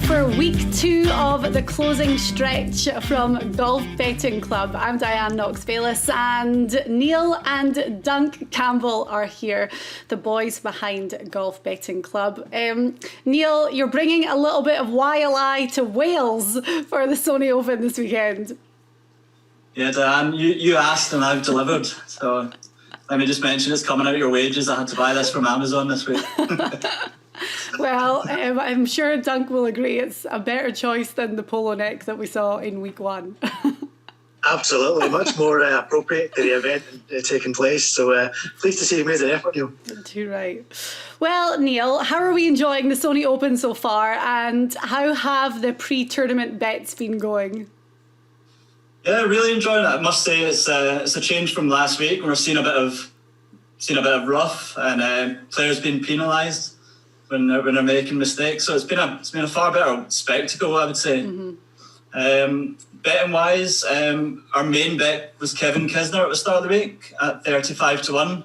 for week 2 of the closing stretch from Golf Betting Club. I'm Diane Knox Balas, and Neil and Dunk Campbell are here, the boys behind Golf Betting Club. Neil, you're bringing a little bit of Waialae to Wales for the Sony Open this weekend. Yeah, Diane, you asked and I've delivered. So let me just mention it's coming out of your wages. I had to buy this from Amazon this week. Well, I'm sure Dunk will agree it's a better choice than the polo neck that we saw in week 1. Absolutely, much more appropriate to the event taking place. So pleased to see you made an effort, Neil. Too right. Well, Neil, how are we enjoying the Sony Open so far, and how have the pre-tournament bets been going? Yeah, really enjoying it. I must say it's a change from last week. We're seeing a bit of rough and players being penalised when they're making mistakes. So it's been a far better spectacle, I would say. Mm-hmm. Betting wise, our main bet was Kevin Kisner at the start of the week at 35-1.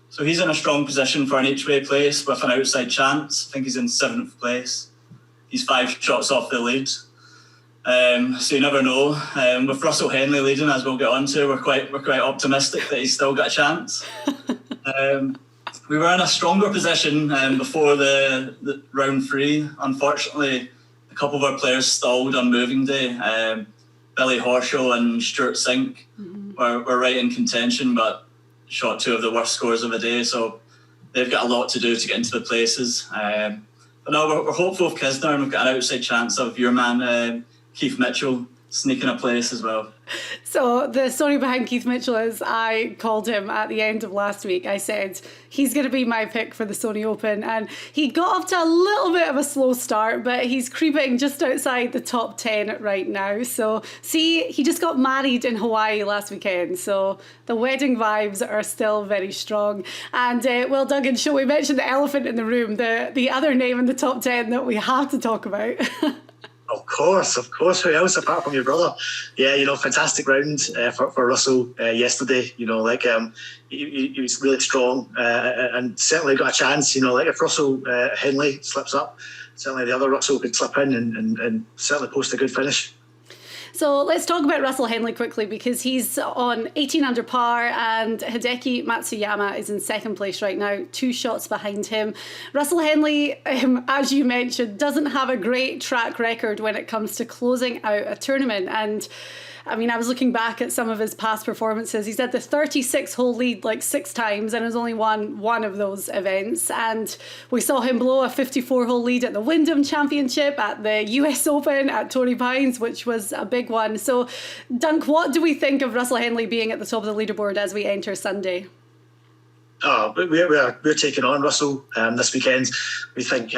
So he's in a strong position for an each way place with an outside chance. I think he's in 7th place. He's 5 shots off the lead. So you never know. With Russell Henley leading, as we'll get on to, we're quite optimistic that he's still got a chance. We were in a stronger position before the round 3. Unfortunately, a couple of our players stalled on moving day. Billy Horschel and Stuart Sink were right in contention, but shot 2 of the worst scores of the day. So they've got a lot to do to get into the places. But no, we're hopeful of Kisner, and we've got an outside chance of your man Keith Mitchell sneaking a place as well. So the story behind Keith Mitchell is I called him at the end of last week. I said he's going to be my pick for the Sony Open, and he got off to a little bit of a slow start, but he's creeping just outside the top 10 right now. So see, he just got married in Hawaii last weekend, so the wedding vibes are still very strong. And well, Duncan, shall we mention the elephant in the room, the other name in the top 10 that we have to talk about? Of course. Who else apart from your brother? Yeah, fantastic round for Russell yesterday. He was really strong and certainly got a chance. If Russell Henley slips up, certainly the other Russell could slip in and certainly post a good finish. So let's talk about Russell Henley quickly, because he's on 18 under par and Hideki Matsuyama is in 2nd place right now, 2 shots behind him. Russell Henley, as you mentioned, doesn't have a great track record when it comes to closing out a tournament. And I mean, I was looking back at some of his past performances. He's had the 36-hole lead like 6 times and has only won 1 of those events. And we saw him blow a 54-hole lead at the Wyndham Championship, at the US Open, at Torrey Pines, which was a big one. So, Dunk, what do we think of Russell Henley being at the top of the leaderboard as we enter Sunday? Oh, we're taking on Russell this weekend. We think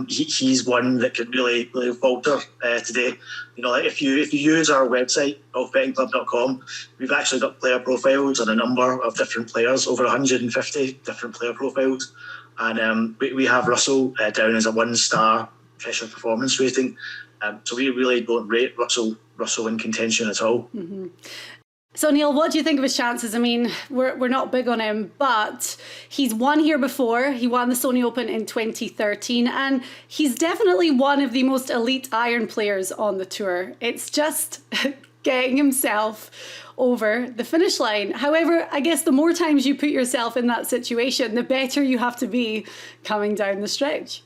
he's one that could really falter today. If you use our website, golfbettingclub.com, we've actually got player profiles on a number of different players, over 150 different player profiles, and we have Russell down as a 1-star official performance rating. So we really don't rate Russell in contention at all. Mm-hmm. So, Neil, what do you think of his chances? I mean, we're not big on him, but he's won here before. He won the Sony Open in 2013, and he's definitely one of the most elite iron players on the tour. It's just getting himself over the finish line. However, I guess the more times you put yourself in that situation, the better you have to be coming down the stretch.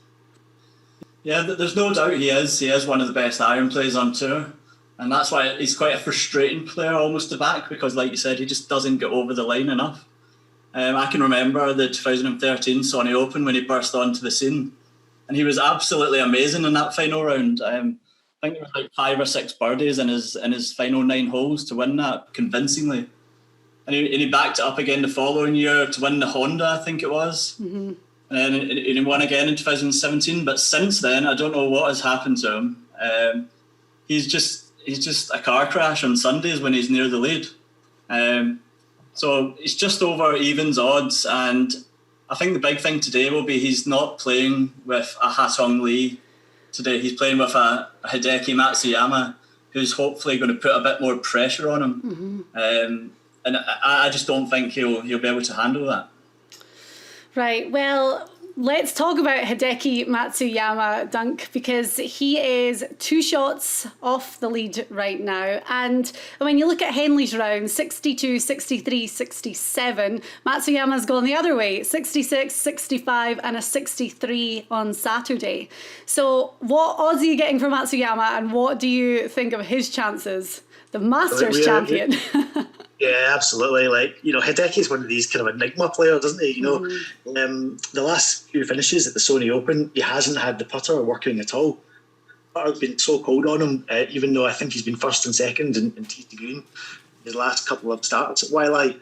Yeah, there's no doubt he is one of the best iron players on tour. And that's why he's quite a frustrating player almost to back, because like you said, he just doesn't get over the line enough. I can remember the 2013 Sony Open when he burst onto the scene, and he was absolutely amazing in that final round. I think there was like 5 or 6 birdies in his final 9 holes to win that convincingly. And he backed it up again the following year to win the Honda, I think it was. Mm-hmm. And he won again in 2017. But since then, I don't know what has happened to him. He's just a car crash on Sundays when he's near the lead. So it's just over evens odds. And I think the big thing today will be he's not playing with a Ha-Seong Lee today. He's playing with a Hideki Matsuyama, who's hopefully going to put a bit more pressure on him. Mm-hmm. And I just don't think he'll be able to handle that. Right. Well, Let's talk about Hideki Matsuyama, Dunk, because he is 2 shots off the lead right now. And when you look at Henley's round, 62, 63, 67, Matsuyama's gone the other way, 66, 65 and a 63 on Saturday. So what odds are you getting for Matsuyama, and what do you think of his chances? The Masters champion. Yeah, absolutely. Like, Hideki's one of these kind of enigma players, isn't he? The last few finishes at the Sony Open, he hasn't had the putter working at all. The putter's been so cold on him, even though I think he's been first and second in tee to green his last couple of starts at Waialae.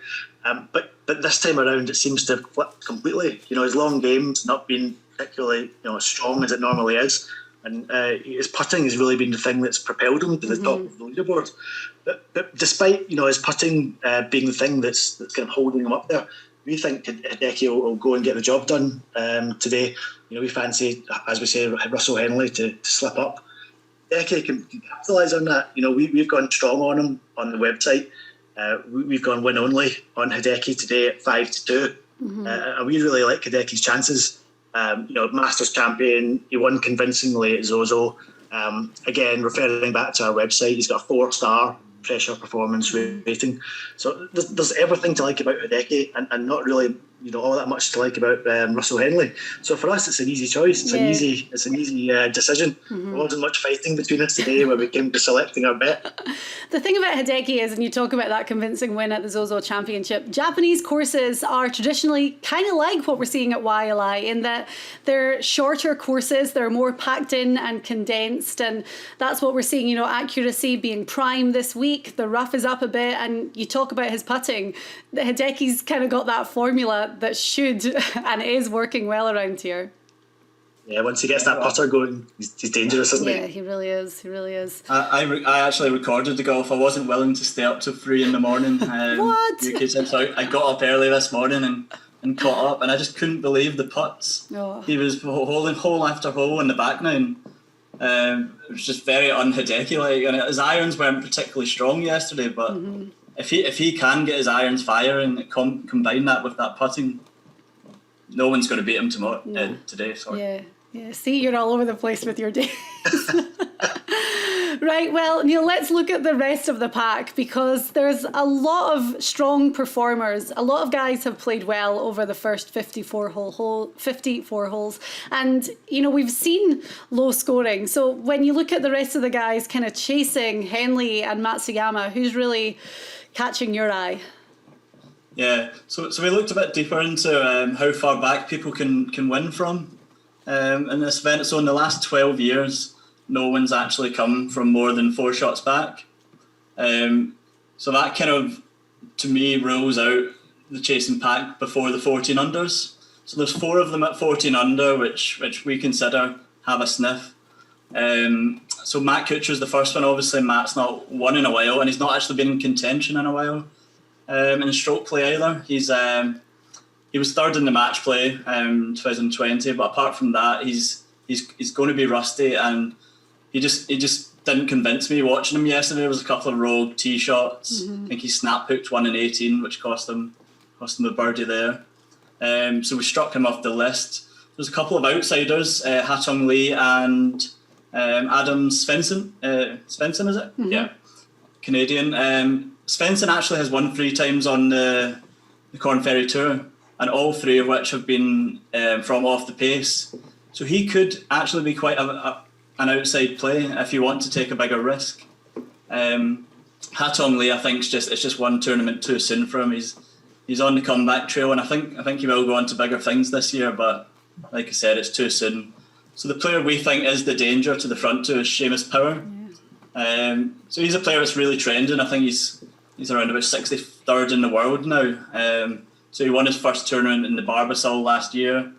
But this time around, it seems to have flipped completely. His long game's not been particularly as strong as it normally is. And his putting has really been the thing that's propelled him to the top of the leaderboard. But despite his putting being the thing that's kind of holding him up there, we think Hideki will go and get the job done today. We fancy, as we say, Russell Henley to slip up. Hideki can capitalise on that. We've gone strong on him on the website. We've gone win only on Hideki today at 5-2, and we really like Hideki's chances. Masters champion, he won convincingly at Zozo. Again, referring back to our website, he's got a 4-star pressure performance rating. So there's everything to like about Hideki, and not really all that much to like about Russell Henley. So for us, it's an easy choice. It's an easy decision. There wasn't much fighting between us today when we came to selecting our bet. The thing about Hideki is, and you talk about that convincing win at the Zozo Championship, Japanese courses are traditionally kind of like what we're seeing at Waialae, in that they're shorter courses, they're more packed in and condensed, and that's what we're seeing. Accuracy being prime this week, the rough is up a bit, and you talk about his putting. Hideki's kind of got that formula that should and is working well around here. Yeah, once he gets that putter going, he's dangerous, isn't he? Yeah, he really is. He really is. I actually recorded the golf. I wasn't willing to stay up till 3 a.m. What? So I got up early this morning and caught up, and I just couldn't believe the putts. Oh. He was holding hole after hole in the back nine. It was just very un-Hideki-like, and his irons weren't particularly strong yesterday, but if he can get his irons firing and combine that with that putting, no one's going to beat him today. Sorry. Yeah. See, you're all over the place with your days. Right, well, Neil, let's look at the rest of the pack, because there's a lot of strong performers. A lot of guys have played well over the first 54 holes. And, we've seen low scoring. So when you look at the rest of the guys kind of chasing Henley and Matsuyama, who's really catching your eye? Yeah, so we looked a bit deeper into how far back people can win from in this event. So in the last 12 years, no one's actually come from more than 4 shots back. So that kind of, to me, rules out the chasing pack before the 14 unders. So there's 4 of them at 14 under, which we consider have a sniff. So Matt Kutcher's the first one. Obviously, Matt's not won in a while, and he's not actually been in contention in a while in stroke play either. He was third in the match play 2020, but apart from that, he's going to be rusty, and he just didn't convince me watching him yesterday. There was a couple of rogue tee shots. I think he snap hooked one in 18, which cost him a birdie there. So we struck him off the list. There's a couple of outsiders, Hatong Lee and Adam Svenson. Svenson, is it? Yeah, Canadian. Svenson actually has won 3 times on the Corn Ferry Tour, and all 3 of which have been from off the pace. So he could actually be quite an outside play if you want to take a bigger risk. Hatong Lee, I think, it's just one tournament too soon for him. He's on the comeback trail, and I think he will go on to bigger things this year. But like I said, it's too soon. So the player we think is the danger to the front two is Seamus Power. So he's a player that's really trending. I think he's around about 63rd in the world now. So he won his first tournament in the Barbasol last year.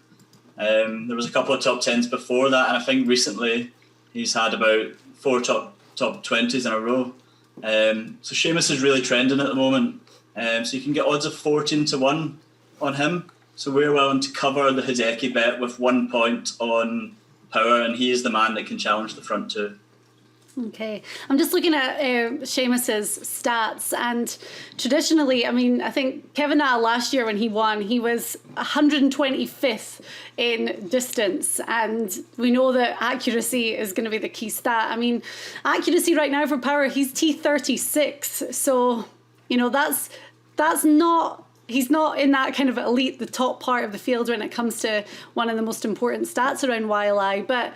There was a couple of top 10s before that, and I think recently he's had about 4 top 20s in a row. So Seamus is really trending at the moment. So you can get odds of 14-1 on him. So we're willing to cover the Hideki bet with 1 point on Power, and he is the man that can challenge the front two. Okay, I'm just looking at Seamus's stats, and traditionally, I mean, I think Kevin Na last year when he won, he was 125th in distance, and we know that accuracy is going to be the key stat. I mean, accuracy right now for Power, he's T36, so you know that's not. He's not in that kind of elite, the top part of the field when it comes to one of the most important stats around Waialae, but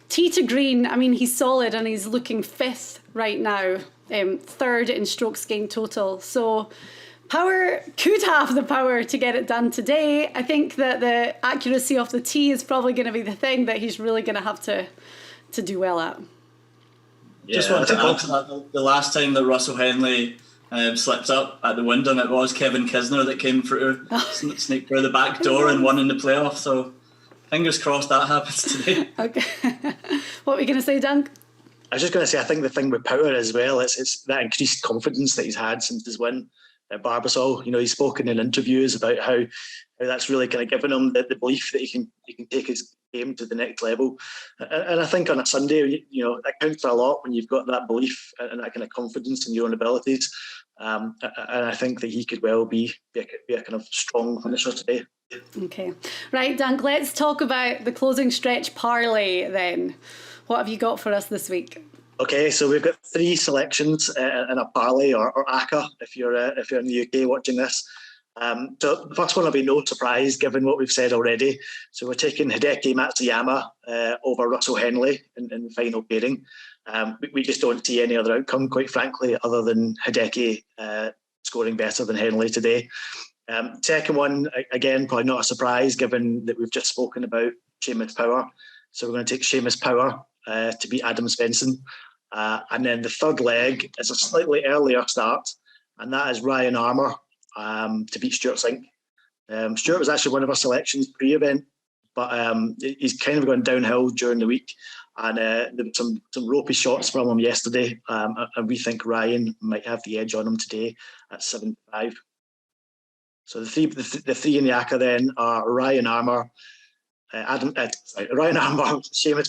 tee to green, I mean, he's solid and he's looking 5th right now, 3rd in strokes gained total. So Power could have the power to get it done today. I think that the accuracy off the tee is probably going to be the thing that he's really going to have to do well at. Yeah, just wanted to add to that, the last time that Russell Henley slipped up at the Wyndham, it was Kevin Kisner that came through, sneaked through the back door and won in the playoff. So fingers crossed that happens today. Okay. What were you going to say, Dunk? I was just going to say, I think the thing with Power as well, it's that increased confidence that he's had since his win at Barbasol. You know, he's spoken in interviews about how that's really kind of given him the belief that he can take his game to the next level. And I think on a Sunday, you know, that counts for a lot when you've got that belief and that kind of confidence in your own abilities. And I think that he could well be a kind of strong finisher today. Okay. Right, Dunk, let's talk about the closing stretch parlay then. What have you got for us this week? Okay, so we've got 3 selections in a parlay or ACCA if you're in the UK watching this. So the first one will be no surprise given what we've said already. So we're taking Hideki Matsuyama over Russell Henley in the final pairing. We just don't see any other outcome, quite frankly, other than Hideki scoring better than Henley today. Second one, again, probably not a surprise given that we've just spoken about Seamus Power. So we're going to take Seamus Power to beat Adam Svenson. And then the third leg is a slightly earlier start, and that is Ryan Armour to beat Stuart Sink. Stuart was actually one of our selections pre-event, but he's kind of gone downhill during the week. And there were some ropey shots from him yesterday, and we think Ryan might have the edge on him today at 7-5. So the three in the ACCA then are Ryan Armour, Seamus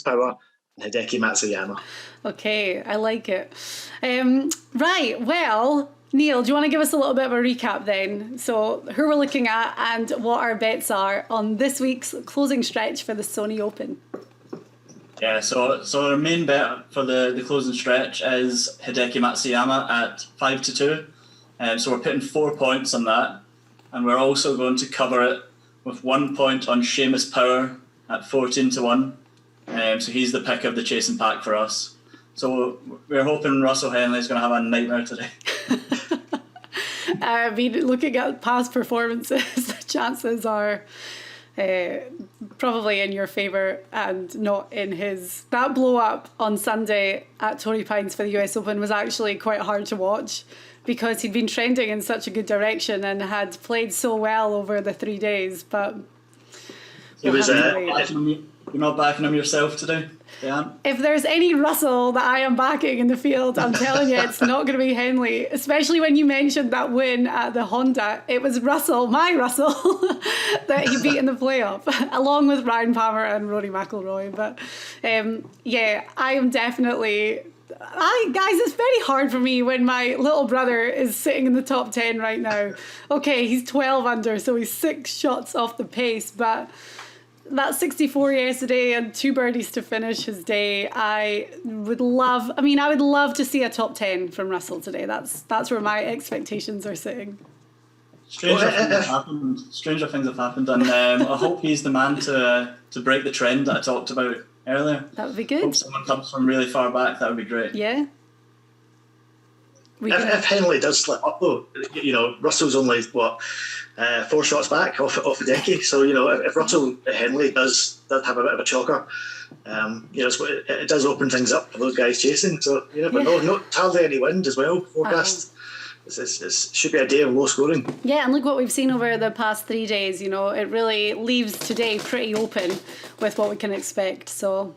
Power, and Hideki Matsuyama. Okay, I like it. Right, well, Neil, do you want to give us a little bit of a recap then? So who we're looking at and what our bets are on this week's closing stretch for the Sony Open. Yeah, so our main bet for the closing stretch is Hideki Matsuyama at 5-2. So we're putting 4 points on that. And we're also going to cover it with 1 point on Seamus Power at 14-1. So he's the pick of the chasing pack for us. So we're hoping Russell Henley is going to have a nightmare today. I mean, looking at past performances, the chances are probably in your favour and not in his. That blow up on Sunday at Torrey Pines for the US Open was actually quite hard to watch because he'd been trending in such a good direction and had played so well over the 3 days. But it was you're not backing him yourself today, Diane? If there's any Russell that I am backing in the field, I'm telling you, it's not going to be Henley. Especially when you mentioned that win at the Honda. It was Russell, my Russell, that he beat in the playoff, along with Ryan Palmer and Rory McIlroy. But yeah, I am definitely... guys, it's very hard for me when my little brother is sitting in the top 10 right now. Okay, he's 12 under, so he's 6 shots off the pace, but... that 64 yesterday and 2 birdies to finish his day. I would love to see a top 10 from Russell today. That's where my expectations are sitting. Stranger things have happened, and I hope he's the man to break the trend that I talked about earlier. That would be good. Hope someone comes from really far back. That would be great. Yeah. If Henley does slip up though, you know, Russell's only 4 shots back off Hideki. So you know, if Russell Henley does have a bit of a choker, you know, it does open things up for those guys chasing. So you never know. Not hardly any wind as well forecast. It should be a day of low scoring. Yeah, and look what we've seen over the past 3 days. You know, it really leaves today pretty open with what we can expect. So.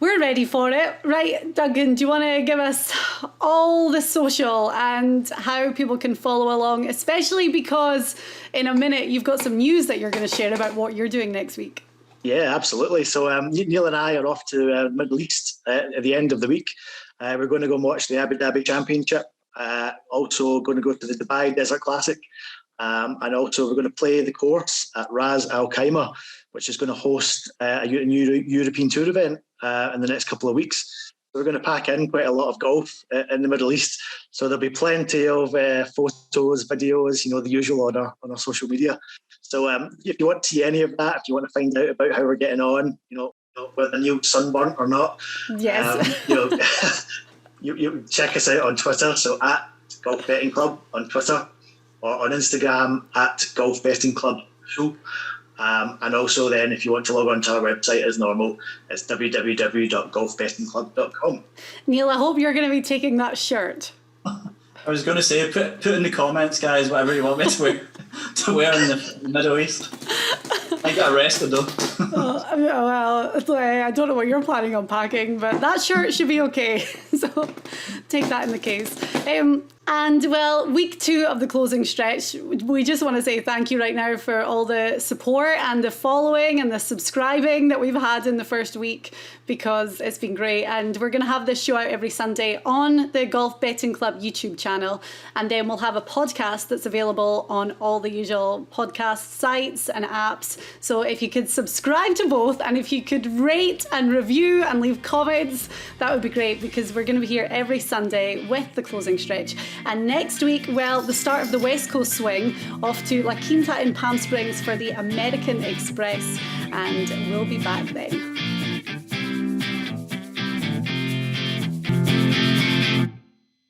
We're ready for it. Right, Duncan, do you want to give us all the social and how people can follow along, especially because in a minute you've got some news that you're going to share about what you're doing next week? Yeah, absolutely. So Neil and I are off to Middle East at the end of the week. We're going to go and watch the Abu Dhabi Championship. Also going to go to the Dubai Desert Classic. And also we're going to play the course at Ras Al Khaimah, which is going to host a new European Tour event in the next couple of weeks. So we're going to pack in quite a lot of golf in the Middle East. So there'll be plenty of photos, videos, the usual on our social media. So if you want to see any of that, if you want to find out about how we're getting on, whether Neil's sunburnt or not, yes, you check us out on Twitter. So at Golf Betting Club on Twitter, or on Instagram at Golf Betting Club Show. And also then, if you want to log on to our website as normal, it's www.golfbettingclub.com. Neil, I hope you're going to be taking that shirt. I was going to say, put in the comments, guys, whatever you want me to wear in the Middle East. I get arrested though. Well, I don't know what you're planning on packing, but that shirt should be okay. So take that in the case. And well, week 2 of the closing stretch, we just want to say thank you right now for all the support and the following and the subscribing that we've had in the first week, because it's been great. And we're going to have this show out every Sunday on the Golf Betting Club YouTube channel. And then we'll have a podcast that's available on all the usual podcast sites and apps. So if you could subscribe to both, and if you could rate and review and leave comments, that would be great, because we're going to be here every Sunday with the closing stretch. And next week, well, the start of the West Coast swing, off to La Quinta in Palm Springs for the American Express, and we'll be back then.